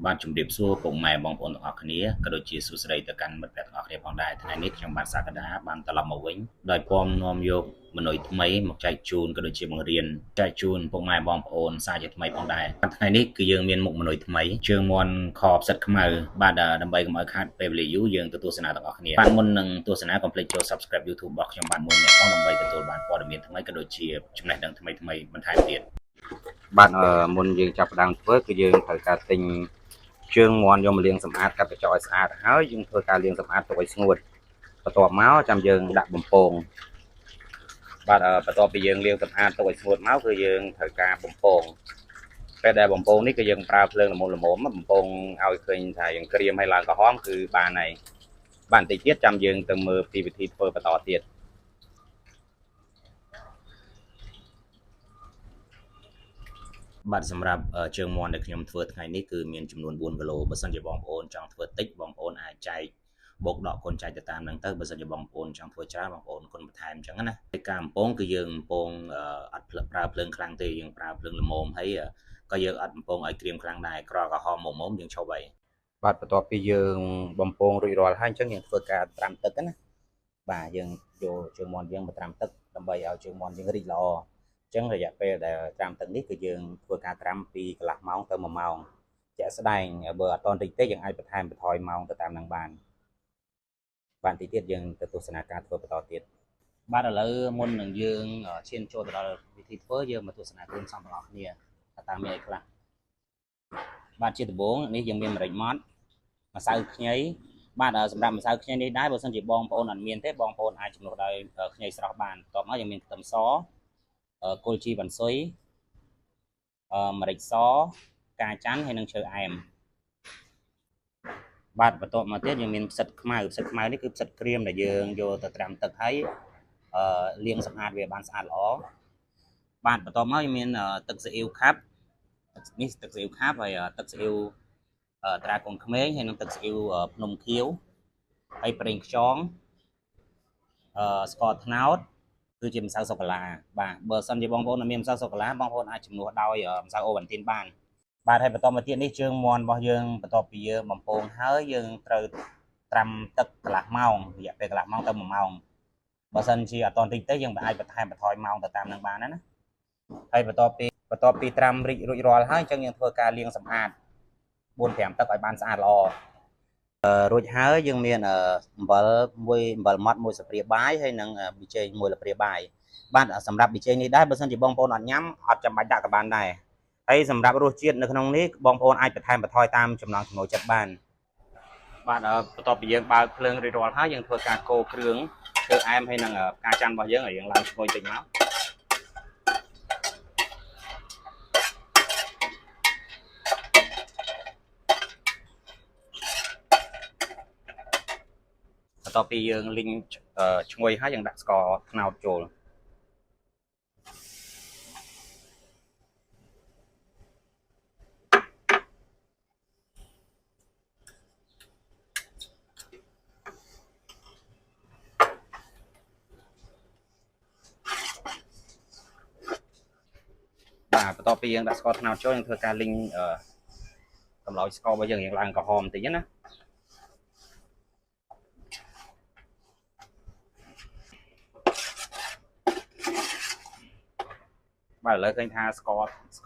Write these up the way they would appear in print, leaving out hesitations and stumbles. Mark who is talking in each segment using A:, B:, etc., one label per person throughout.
A: បានជំរាបសួរពុកម៉ែបងប្អូនទាំងអស់គ្នាក៏ដូចជាសួស្តីទៅកាន់មិត្តភ័ក្តិទាំងអស់គ្នាផងដែរថ្ងៃនេះខ្ញុំបាទសាកតាបានត្រឡប់មកវិញដោយពំនាំយកមនុស្សថ្មីមកចែកជូនក៏ដូចជាបង្រៀនចែកជូនពុកម៉ែបងប្អូនសាជាថ្មីផងដែរថ្ងៃនេះគឺយើងមានមុខមនុស្សថ្មីជើងមាន់ខផ្សិតខ្មៅបាទដើម្បីកុំឲ្យខាតពេលវេលាយូរយើងទៅទស្សនាទាំងអស់គ្នាបាទមុននឹងទស្សនាកុំភ្លេចចូល Subscribe YouTube របស់ខ្ញុំបាទមួយម្នាក់ផងដើម្បីទទួលបានព័ត៌មានថ្មីក៏ដូចជាចំណេះដឹងថ្មីបន្ថែមទៀតបាទមុនយើងចាប់ផ្ដើមធ្វើគឺយើងត្រូវការទិញជើងមាន់យកមកលាងសម្អាតកាត់កញ្ចក់ឲ្យស្អាតហើយយើងធ្វើការលាងសម្អាតទុកឲ្យស្ងួតបន្ទាប់មកចាំយើងដាក់បំពងបាទបន្ទាប់ពីយើងលាងសម្អាតទុកឲ្យស្ងួតមកគឺយើងត្រូវការបំពងពេលដែលបំពងនេះគឺយើងប្រើភ្លើងល្មមបំពងឲ្យឃើញថាយើងក្រៀមឲ្យឡើងក្រហមគឺបានហើយបាទបន្តិចទៀតចាំយើងទៅមើលពីវិធីធ្វើបន្តទៀតបាទសម្រាប់ជើងមាន់ដែលខ្ញុំធ្វើថ្ងៃនេះគឺមានចំនួន4គីឡូបើសិនជាបងប្អូនចង់ធ្វើតិចបងប្អូនអាចចែកបូកដកគុណចែកទៅតាមហ្នឹងទៅបើសិនជាបងប្អូនចង់ធ្វើច្រើនបងប្អូនគុណបន្ថែមអញ្ចឹងណាហើយការបំពងគឺយើងបំពងអត់ប្រើភ្លើងខ្លាំងទេយើងប្រើភ្លើងល្មមហើយក៏យើងអត់បំពងឲ្យក្រៀមខ្លាំងដែរក្រក្រហមមុំយើងឈប់ហើយបាទបន្ទាប់ពីយើងបំពងរួចរាល់ហើយអញ្ចឹងយើងធ្វើការត្រាំទឹកណាបាទយើងយកជើងមាន់យើងមកត្រាំទឹកដើម្បីឲ្យជើងមាន់យើងរីកល្អអញ្ចឹងរយៈពេលដែលត្រាំទឹកនេះគឺយើងធ្វើការត្រាំពីកន្លះម៉ោងទៅ1ម៉ោងជាក់ស្ដែងបើអត់តន់តិចទេយើងអាចបន្ថែមបន្ថយម៉ោងទៅតាមនឹងបានតិចទៀតយើងទៅទស្សនាការធ្វើបន្តទៀតបាទឥឡូវមុននឹងយើងឈានចូលទៅដល់វិធីធ្វើយើងមកទស្សនាគ្រឿងផ្សំទាំងអស់គ្នាថាតើមានអីខ្លះបាទជាដំបូងនេះយើងមានម្រេចម៉ត់ម្សៅខ្ញីបាទសម្រាប់ម្សៅខ្ញីនេះដែរបើសិនជាបងប្អូនអត់មានទេបងប្អូនអាចជំនួសដោយខ្ញីស្រស់បានបន្ទាប់មកយើងមានខ្ទឹមសគល់ជីវ៉ាន់ស៊ុយម្រេចសកាច័ន្ទហើយនិងឈើអែមបាទបន្ទាប់មកទៀតយើងមានផ្សិតខ្មៅនេះគឺផ្សិតក្រៀមដែលយើងយកទៅត្រាំទឹកហើយលាងសម្អាតវាបានស្អាតល្អបាទបន្ទាប់មកយើងមានទឹកស៊ីអ៊ីវខាប់នេះទឹកស៊ីអ៊ីវខាប់ហើយទឹកស៊ីអ៊ីវត្រាកូនក្មេងហើយនិងទឹកស៊ីអ៊ីវភ្នំខៀវហើយប្រេងខ្យងស្ករត្នោតគឺជាម្សៅសូកូឡាបាទបើសិនជាបងប្អូនមានម្សៅសូកូឡាបងប្អូនអាចជំនួសដោយម្សៅអូវ៉ាន់ទីនបានបាទហើយបន្តមកទៀតនេះជើងមាន់របស់យើងបន្ទាប់ពីយើងបំពងហើយយើងត្រូវត្រាំទឹកកន្លះម៉ោងរយៈពេលកន្លះម៉ោងទៅ1ម៉ោងបើសិនជាអត់តន់តិចទេយើងអាចបន្ថែមបន្ថយម៉ោងទៅតាមនឹងបានណាហើយបន្ទាប់ពីត្រាំរីករួចរាល់ហើយអញ្ចឹងយើងធ្វើការលាងសម្អាត 4-5 ទឹកឲ្យបានស្អាតល្អរួចហើយយើងមានអំបិលម៉ត់1ស្លាបព្រាបាយហើយនិងប៊ីចេង1ស្លាបព្រាបាយបាទសម្រាប់ប៊ីចេងនេះដែរបើសិនជាបងប្អូនអត់ញ៉ាំអត់ចាំបាច់ដាក់ក៏បានដែរហើយសម្រាប់រសជាតិនៅក្នុងនេះបងប្អូនអាចបន្ថែមបន្ថយតាមចំណង់ចំណូលចិត្តបានបាទបន្ទាប់ពីយើងបើកភ្លើងរួចរាល់ហើយយើងធ្វើការកូរគ្រឿងឈើអែមហើយនិងផ្កាច័ន្ទរបស់យើងឲ្យយើងឡើងឈ្ងុយតិចមកបន្ទាប់ពីយើងលីងឈ្ងុយហើយយើងដាក់ស្ករត្នោតចូលបាទបន្ទាប់ពីយើងដាក់ស្ករត្នោតចូលយើងធ្វើការលីងកម្លោចស្កររបស់យើងរៀងឡើងក្រហមបន្តិចណាបាទឥឡូវឃើញថាស្ករ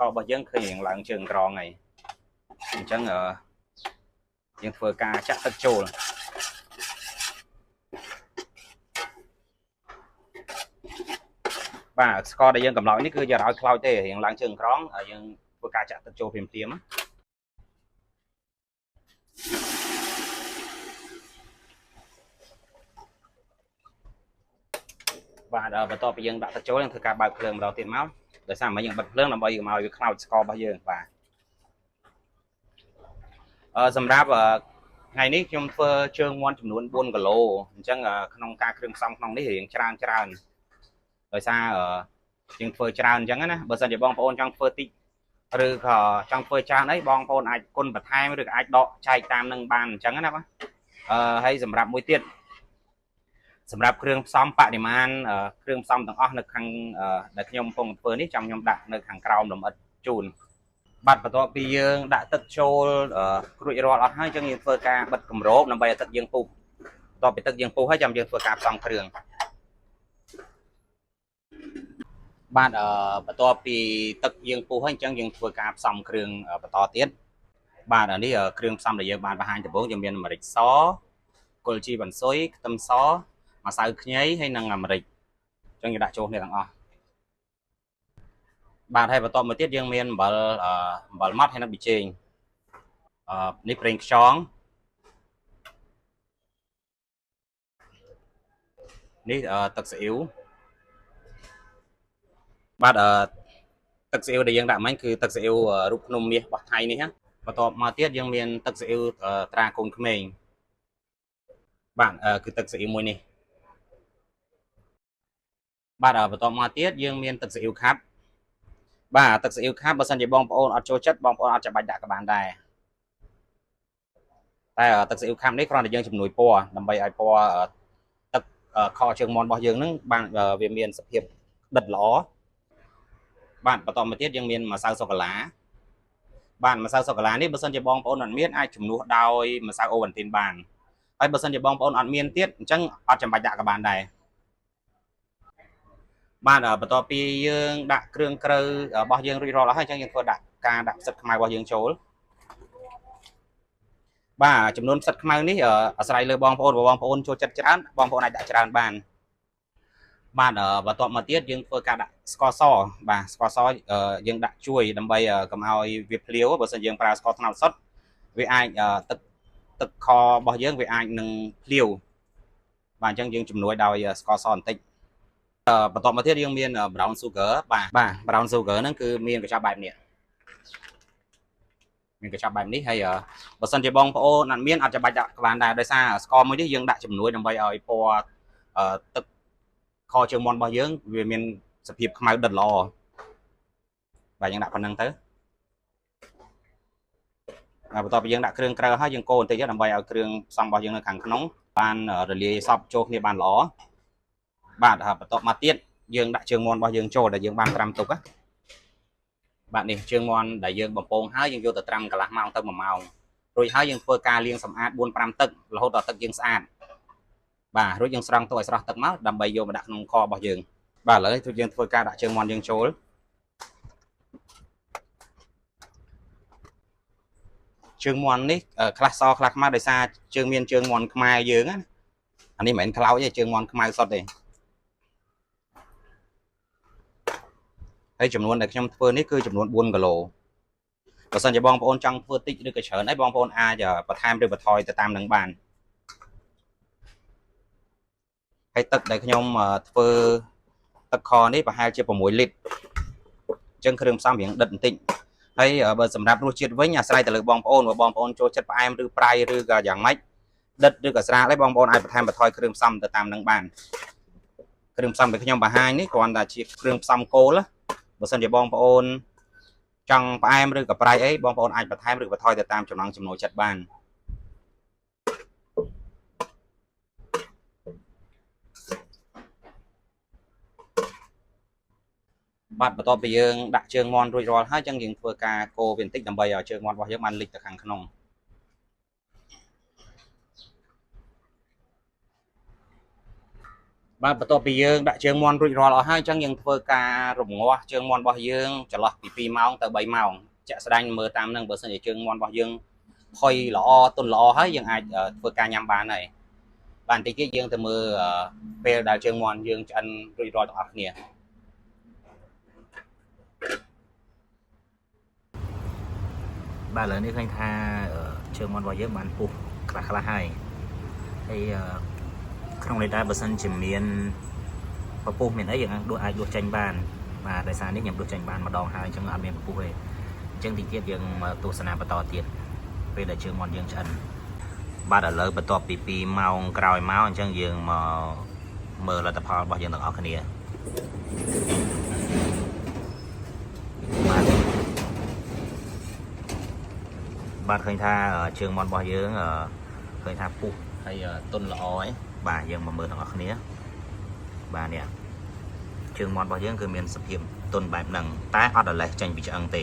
A: របស់យើងឃើញរៀងឡើងជើងក្រងហើយអញ្ចឹងយើងធ្វើការចាក់ទឹកចូលបាទស្ករដែលយើងកំឡោចនេះគឺយកឲ្យខ្លោចទេរៀងឡើងជើងក្រងហើយយើងធ្វើការចាក់ទឹកចូលភ្លាមបាទបន្ទាប់ពីយើងដាក់ទឹកចូលយើងធ្វើការបើកភ្លើងម្ដងទៀតមកដោយសារយើងបិទភ្លើងដើម្បីកុំឲ្យវាខ្លោចស្កររបស់យើងបាទសម្រាប់ថ្ងៃនេះខ្ញុំធ្វើជើងមាន់ចំនួន4គីឡូអញ្ចឹងក្នុងការគ្រឿងផ្សំក្នុងនេះរៀងច្រើនដោយសារយើងធ្វើច្រើនអញ្ចឹងណាបើសិនជាបងប្អូនចង់ធ្វើតិចឬក៏ចង់ធ្វើច្រើនអីបងប្អូនអាចគុណបន្ថែមឬក៏អាចដកចែកតាមនឹងបានអញ្ចឹងណាបាទហើយសម្រាប់មួយទៀតសម្រាប់គ្រឿងផ្សំបរិមាណគ្រឿងផ្សំទាំងអស់នៅខាងដែលខ្ញុំកំពុងធ្វើនេះចាំខ្ញុំដាក់នៅខាងក្រោមលម្អិតជូន បាត់បន្ទាប់ពីយើងដាក់ទឹកចូលរួចរាល់អស់ហើយអញ្ចឹងយើងធ្វើការបិទគម្របដើម្បីឲ្យទឹកយើងពុះបន្ទាប់ពីទឹកយើងពុះហើយចាំយើងធ្វើការផ្សំគ្រឿងបាទបន្ទាប់ពីទឹកយើងពុះហើយអញ្ចឹងយើងធ្វើការផ្សំគ្រឿងបន្តទៀតបាទនេះគ្រឿងផ្សំដែលយើងបានបង្ហាញដំបូងយើងមានម្រេចសគល់ជីបន្សុយខ្ទឹមសម្សៅខ្ញីហើយនិងម្រេចអញ្ចឹងយើងដាក់ចូលគ្នាទាំងអស់បាទហើយបន្តមកទៀតយើងមានអំបិលម៉ត់ហើយនិងប៊ីចេងនេះប្រេងខ្យងនេះទឹកស៊ីអ៊ីវបាទទឹកស៊ីអ៊ីវដែលយើងដាក់មិញគឺទឹកស៊ីអ៊ីវរូបភ្នំមាសរបស់ថៃនេះណាបន្ទាប់មកទៀតយើងមានទឹកស៊ីអ៊ីវត្រាកូនក្មេងបាទគឺទឹកស៊ីអ៊ីវមួយនេះបាទបន្ទាប់មកទៀតយើងមានទឹកស៊ីអ៊ីវខាប់បាទទឹកស៊ីអ៊ីវខាប់បើសិនជាបងប្អូនអត់ចូលចិត្តបងប្អូនអត់ចាំបាច់ដាក់ក៏បានដែរតែទឹកស៊ីអ៊ីវខាប់នេះគ្រាន់តែយើងជំនួយពណ៌ដើម្បីឲ្យពណ៌ទឹកខជើងមាន់របស់យើងហ្នឹងបានវាមានសភាពដិតល្អបាទបន្តមកទៀតយើងមានម្សៅសូកូឡាបាទម្សៅសូកូឡានេះបើសិនជាបងប្អូនអត់មានអាចជំនួសដោយម្សៅអូវ៉ាន់ទីនបានហើយបើសិនជាបងប្អូនអត់មានទៀតអញ្ចឹងអត់ចាំបាច់ដាក់ក៏បានដែរបាទបន្ទាប់ពីយើងដាក់គ្រឿងក្រៅរបស់យើងរួចរាល់ហើយអញ្ចឹងយើងធ្វើការដាក់ផ្សិតខ្មៅរបស់យើងចូលបាទចំនួនផ្សិតខ្មៅនេះអាស្រ័យលើបងប្អូនបងប្អូនចូលចិត្តច្រើនបងប្អូនអាចដាក់ច្រើនបានបាទបន្ទាប់មកទៀតយើងធ្វើការដាក់ស្ករសបាទស្ករសយើងដាក់ជួយដើម្បីកុំឲ្យវាភ្លាវបើមិនយើងប្រើស្ករត្នោតសុទ្ធវាអាចទឹកខរបស់យើងវាអាចនឹងភ្លាវបាទអញ្ចឹងយើងជំនួយដោយស្ករសបន្តិចបន្ទាប់មកទៀតយើងមាន brown sugar បាទ brown sugar ហ្នឹងគឺមានកញ្ចប់បែបនេះមានកញ្ចប់បែបនេះហើយបើសិនជាបងប្អូនអត់មានអត់ចាំបាច់ដាក់ក៏បានដែរដោយសារស្ករមួយនេះយើងដាក់ជំនួយដើម្បីឲ្យពណ៌ទឹកខជើងមាន់របស់យើងវាមានសភាពខ្មៅដិតល្អបាទយើងដាក់ប៉ុណ្្នឹងទៅបន្ទាប់ពីយើងដាក់គ្រឿងក្រៅហើយយើងកូរបន្តិចទៀតដើម្បីឲ្យគ្រឿងផ្សំរបស់យើងនៅខាងក្នុងបានរលាយសព្វចូលគ្នាបានល្អបាទបន្ទាប់មកទៀតយើងដាក់ជើងមាន់របស់យើងចូលដែលយើងបានត្រាំទុកបាទនេះជើងមាន់ដែលយើងបំពងហើយយើងយកទៅត្រាំកន្លះម៉ោងទៅ1ម៉ោងរួចហើយយើងធ្វើការលាងសម្អាត 4-5 ទឹករហូតដល់ទឹកយើងស្អាតបាទរួចយើងស្រង់ទុកឲ្យស្រស់ទឹកមកដើម្បីយកមកដាក់ក្នុងខរបស់យើងបាទឥឡូវយើងធ្វើការដាក់ជើងមាន់យើងចូលជើងមាន់នេះខ្លះសខ្លះខ្មៅដោយសារមានជើងមាន់ខ្មែរយើងណាអានេះមិនមែនខ្លោចទេជើងមាន់ខ្មៅសុទ្ធទេហើយចំនួនដែលខ្ញុំធ្វើនេះគឺចំនួន4គីឡូបើសិនជាបងប្អូនចង់ធ្វើតិចឬក៏ច្រើនហើយបងប្អូនអាចបន្ថែមឬបន្ថយទៅតាមនឹងបានហើយទឹកដែលខ្ញុំធ្វើទឹកខនេះប្រហែលជា6លីត្រអញ្ចឹងគ្រឿងផ្សំរៀងដិតបន្តិចហើយបើសម្រាប់រសជាតិវិញអាស្រ័យទៅលើបងប្អូនបើបងប្អូនចូលចិត្តផ្អែមឬប្រៃឬក៏យ៉ាងម៉េចដិតឬក៏ស្រាលហើយបងប្អូនអាចបន្ថែមបន្ថយគ្រឿងផ្សំទៅតាមនឹងបានគ្រឿងផ្សំដែលខ្ញុំបង្ហាញនេះគ្រាន់តែជាគ្រឿងផ្សំគោលបើសិនជាបងប្អូនចង់ផ្អែមឬក៏ប្រៃអីបងប្អូនអាចបន្ថែមឬបន្ថយទៅតាមចំណង់ចំណូលចិត្តបានបាទបន្ទាប់ពីយើងដាក់ជើងមាន់រួចរាល់ហើយអញ្ចឹងយើងធ្វើការកូរវាបន្តិចដើម្បីឲ្យជើងមាន់របស់យើងបានលិចទៅខាងក្នុងបាទបន្ទាប់ពីយើងដាក់ជើងមាន់រួចរាល់អស់ហើយអញ្ចឹងយើងធ្វើការរំងាស់ជើងមាន់របស់យើងចន្លោះពី2ម៉ោងទៅ3ម៉ោងជាក់ស្ដែងមើលតាមនឹងបើសិនជាជើងមាន់របស់យើងផុយល្អទន់ល្អហើយយើងអាចធ្វើការញ៉ាំបានហើយបាទបន្តិចទៀតយើងទៅមើលពេលដែលជើងមាន់យើងឆ្អិនរួចរាល់ទាំងអស់គ្នាបាទឥឡូវនេះឃើញថាជើងមាន់របស់យើងបានពុះខ្លះហើយក្នុងនេះដែរបើសិនជាមានពពុះមានអីយើងអាចដួសចេញបានបាទដោយសារនេះខ្ញុំដួសចេញបានម្ដងហើយអញ្ចឹងអត់មានពពុះទេអញ្ចឹងតិចទៀតយើងមកទស្សនាបន្តទៀតពេលដែលជើងមាន់យើងឆ្អិនបាទឥឡូវបន្ទាប់ពី2ម៉ោងក្រោយមកអញ្ចឹងយើងមកមើលលទ្ធផលរបស់យើងទាំងអស់គ្នាបាទឃើញថាជើងមាន់របស់យើងឃើញថាពុះហើយទន់ល្អឯងបាទយើងមកមើលទាំងអស់គ្នាបាទនេះជើងមាន់របស់យើងគឺមានសភាពទន់បែបហ្នឹងតែអត់រលេះចេញពីឆ្អឹងទេ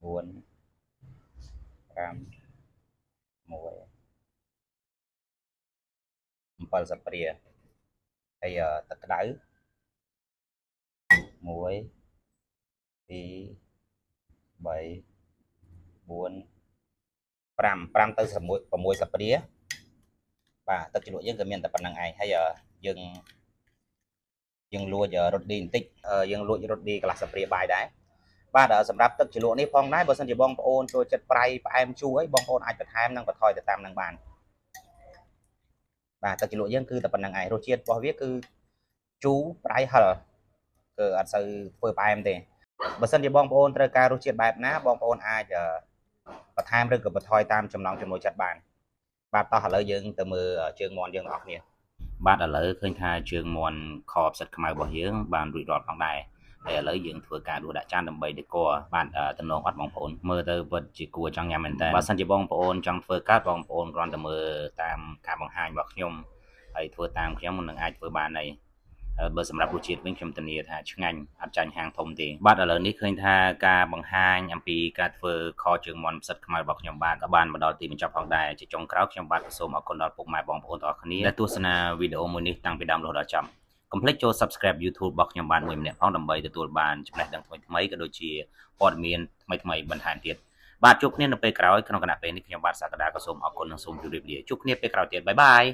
A: 4 5 1 7 សព្រាហើយទឹកក្តៅ 1 2 3 4 5ទៅ6សព្រាបាទទឹកជ្រលក់យើងក៏មានតែប៉ុណ្្នឹងឯងហើយយើងលួចរ៉ូឌីបន្តិចយើងលួចរ៉ូឌីកន្លះសព្រាបាយដែរបាទសម្រាប់ទឹកជ្រលក់នេះផងដែរបើសិនជាបងប្អូនចូលចិត្តប្រៃផ្អែមជូរអីបងប្អូនអាចបន្ថែមនិងបន្ថយទៅតាមនឹងបានបាទទឹកជ្រលក់យើងគឺតែប៉ុណ្្នឹងឯងរសជាតិរបស់វាគឺជូរប្រៃហឹរគឺអត់សូវធ្វើផ្អែមទេបើសិនជាបងប្អូនត្រូវការរសជាតិបែបណាបងប្អូនអាចបន្ថែមឬក៏បន្ថយតាមចំណង់ចំណូលចិត្តបានបាទតោះឥឡូវយើងទៅមើលជើងមាន់យើងទាំងអស់គ្នាបាទឥឡូវឃើញថាជើងមាន់ខផ្សិតខ្មៅរបស់យើងបានរួចរាល់ផងដែរហើយឥឡូវយើងធ្វើការដួសដាក់ចានដើម្បីដេក័របាទតំណងអត់បងប្អូនមើលទៅពិតជាគួរចង់ញ៉ាំមែនតើបើសិនជាបងប្អូនចង់ធ្វើកើតបងប្អូនគ្រាន់តែមើលតាមការបង្ហាញរបស់ខ្ញុំហើយធ្វើតាមខ្ញុំនឹងអាចធ្វើបានហើយបើសម្រាប់រសជាតិវិញខ្ញុំធានាថាឆ្ងាញ់អត់ចាញ់ហាងធំទេបាទឥឡូវនេះឃើញថាការបង្ហាញអំពីការធ្វើខជើងមាន់ផ្សិតខ្មៅរបស់ខ្ញុំបាទក៏បានមកដល់ទីបញ្ចប់ផងដែរជាចុងក្រោយខ្ញុំបាទសូមអរគុណដល់ពុកម៉ែបងប្អូនទាំងអស់គ្នាដែលទស្សនាវីដេអូមួយនេះតាំងពីដើមរហូតដល់ចប់កុំភ្លេចចូល Subscribe YouTube របស់ខ្ញុំបាទមួយម្នាក់ផងដើម្បីទទួលបានចំណេះដឹងថ្មីៗក៏ដូចជាព័ត៌មានថ្មីៗបន្ថែមទៀតបាទជួបគ្នានៅពេលក្រោយក្នុងគណៈពេលនេះខ្ញុំបាទសក្តាក៏សូមអរគុណនិងសូមជម្រាបលាជួបគ្នាពេលក្រោយទៀតបាយបាយ